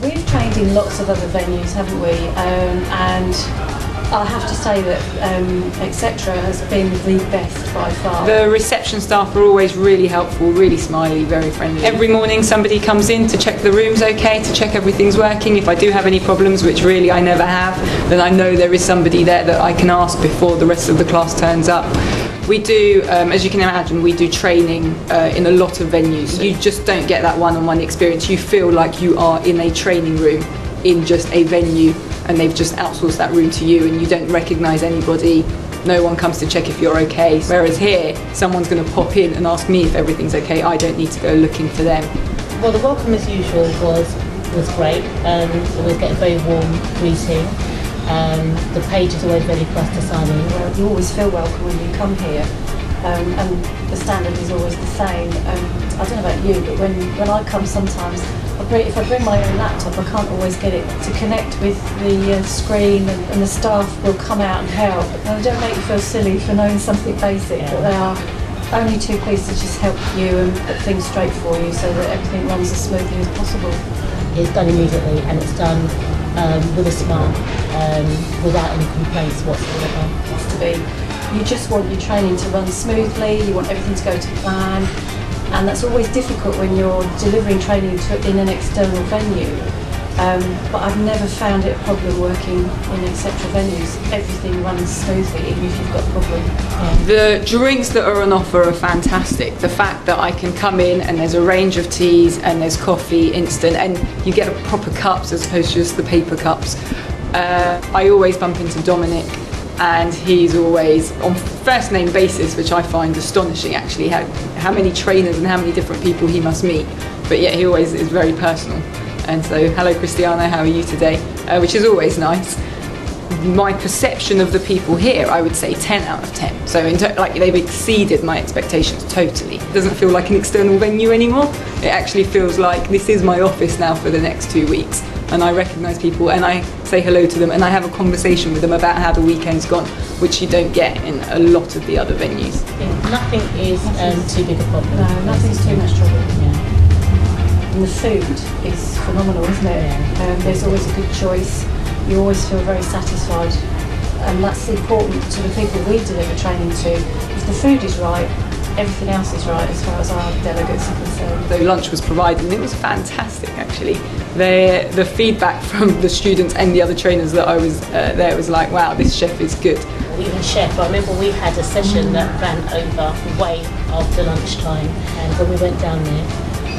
We've trained in lots of other venues, haven't we? And I have to say that etc. has been the best by far. The reception staff are always really helpful, really smiley, very friendly. Every morning somebody comes in to check the room's okay, to check everything's working. If I do have any problems, which really I never have, then I know there is somebody there that I can ask before the rest of the class turns up. We do, as you can imagine, we do training in a lot of venues. You just don't get that one-on-one experience. You feel like you are in a training room in just a venue, and they've just outsourced that room to you, and you don't recognise anybody. No one comes to check if you're okay. Whereas here, someone's going to pop in and ask me if everything's okay. I don't need to go looking for them. Well, the welcome as usual was great. Always get a very warm greeting. The page is always ready for us to sign in. Well, you always feel welcome when you come here, and the standard is always the same. I don't know about you, but when I come sometimes, if I bring my own laptop, I can't always get it to connect with the screen, and the staff will come out and help. And they don't make you feel silly for knowing something basic, but they are only too pleased to just help you and put things straight for you so that everything runs as smoothly as possible. It's done immediately, and it's done with a smile, without any complaints whatsoever. It has to be. You just want your training to run smoothly, you want everything to go to plan, and that's always difficult when you're delivering training in an external venue. But I've never found it a problem working in etc.venues. Everything runs smoothly, even if you've got a problem. The drinks that are on offer are fantastic. The fact that I can come in and there's a range of teas and there's coffee instant, and you get a proper cups as opposed to just the paper cups. I always bump into Dominic, and he's always on first name basis, which I find astonishing actually, how many trainers and how many different people he must meet, but yet he always is very personal. And so, hello Cristiano, how are you today? Which is always nice. My perception of the people here, I would say 10 out of 10. So like they've exceeded my expectations totally. It doesn't feel like an external venue anymore. It actually feels like this is my office now for the next 2 weeks. And I recognise people and I say hello to them and I have a conversation with them about how the weekend's gone, which you don't get in a lot of the other venues. Nothing is too big a problem. No, nothing's too much trouble. Yeah. And the food is phenomenal, isn't it? Yeah. There's always a good choice. You always feel very satisfied, and that's important to the people we deliver training to. If the food is right, everything else is right as far as our delegates are concerned. So lunch was provided and it was fantastic actually. The feedback from the students and the other trainers that I was there was like, wow, this chef is good. Even chef, I remember we had a session that ran over way after lunchtime, and when we went down there,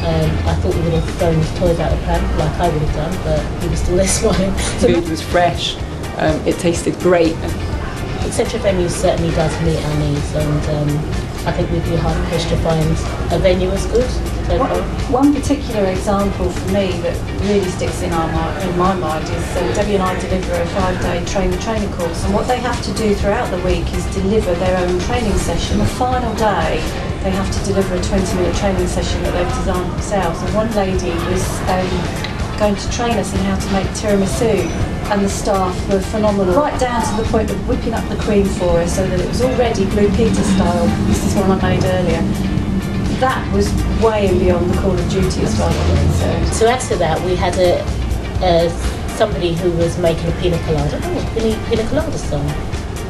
I thought we would have thrown his toys out of the pram, like I would have done, but he was still there smiling. The food was fresh, it tasted great. etc.venues certainly does meet our needs, and I think we'd be hard-pushed to find a venue as good. One particular example for me that really sticks in my mind is Debbie and I deliver a 5-day train-the-trainer course, and what they have to do throughout the week is deliver their own training session. The final day, they have to deliver a 20-minute training session that they've designed themselves. And one lady was going to train us in how to make tiramisu, and the staff were phenomenal, right down to the point of whipping up the cream for us so that it was already Blue Peter style. This is one I made earlier. That was way and beyond the call of duty as well. So to add to that, we had somebody who was making a pina colada. Pina colada song.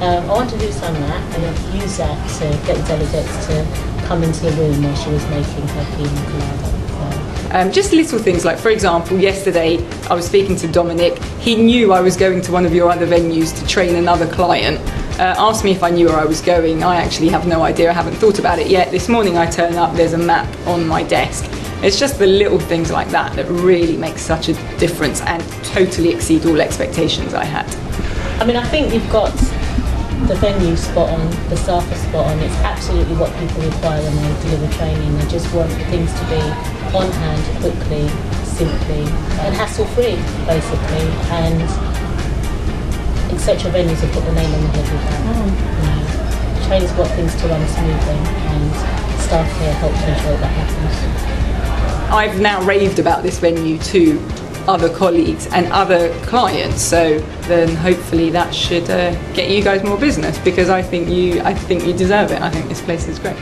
I wanted to do some of that and use that to get the delegates to come into the room while she was making her pina colada. Just little things like, for example, yesterday I was speaking to Dominic. He knew I was going to one of your other venues to train another client. Asked me if I knew where I was going. I actually have no idea. I haven't thought about it yet. This morning I turn up, there's a map on my desk. It's just the little things like that that really make such a difference and totally exceed all expectations I had. I mean, I think you've got the venue spot on, the staff are spot on. It's absolutely what people require when they deliver training. They just want things to be on hand, quickly, simply, and hassle-free, basically. And etc.venues have put the name on the head with that. Trainers want things to run smoothly, and staff here help to ensure that happens. I've now raved about this venue to other colleagues and other clients, so then hopefully that should get you guys more business, because I think you deserve it. I think this place is great.